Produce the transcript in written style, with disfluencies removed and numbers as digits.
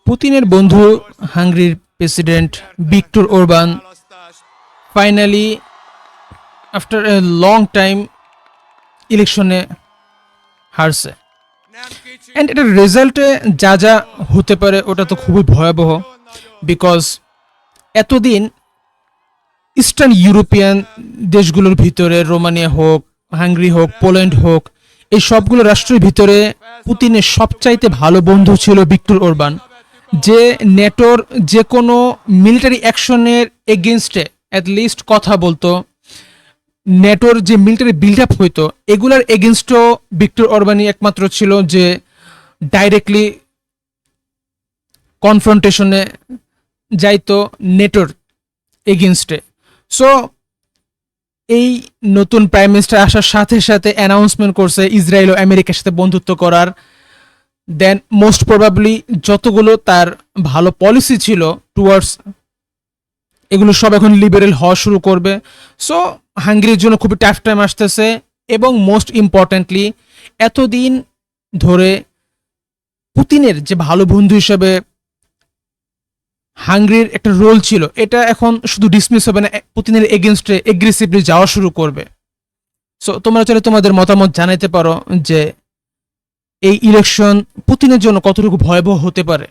পুতিনের বন্ধু হাঙ্গেরির president Victor Orban finally after a long time ইলেকশনে হারছে। অ্যান্ড এটার রেজাল্টে যা যা হতে পারে ওটা তো খুবই ভয়াবহ, বিকজ এতদিন ইস্টার্ন ইউরোপিয়ান দেশগুলোর ভিতরে রোমানিয়া হোক, হাঙ্গেরি হোক, পোল্যান্ড হোক, এই সবগুলো রাষ্ট্রের ভিতরে পুতিনের সবচাইতে ভালো বন্ধু ছিল ভিক্টর ওরবান, যে নেটোর যে কোনো মিলিটারি অ্যাকশনের এগেনস্টে অ্যাটলিস্ট কথা বলতো, নেটোর যে মিলিটারি বিল্ড আপ হইতো এগুলার এগেনস্টও ভিক্টর ওরবানই একমাত্র ছিল যে ডাইরেক্টলি কনফ্রন্টেশনে যাইতো নেটোর এগেনস্টে। সো এই নতুন প্রাইম মিনিস্টার আসার সাথে সাথে অ্যানাউন্সমেন্ট করছে ইসরায়েল ও আমেরিকার সাথে বন্ধুত্ব করার। দেন মোস্ট প্রবাবলি যতগুলো তার ভালো পলিসি ছিল টুয়ার্ডস, এগুলো সব এখন লিবারেল হওয়া শুরু করবে। সো হাঙ্গেরির জন্য খুবই টাফ টাইম আসতেছে। এবং মোস্ট ইম্পর্টেন্টলি এতদিন ধরে পুতিনের যে ভালো বন্ধু হিসেবে হাঙ্গেরির একটা রোল ছিল, এটা এখন শুধু ডিসমিস হবে না, পুতিনের এগেনস্টে এগ্রেসিভলি যাওয়া শুরু করবে। সো তোমরা চাইলে তোমাদের মতামত জানাইতে পারো যে এই ইলেকশন পুতিনের জন্য কতটুকু ভয়াবহ হতে পারে।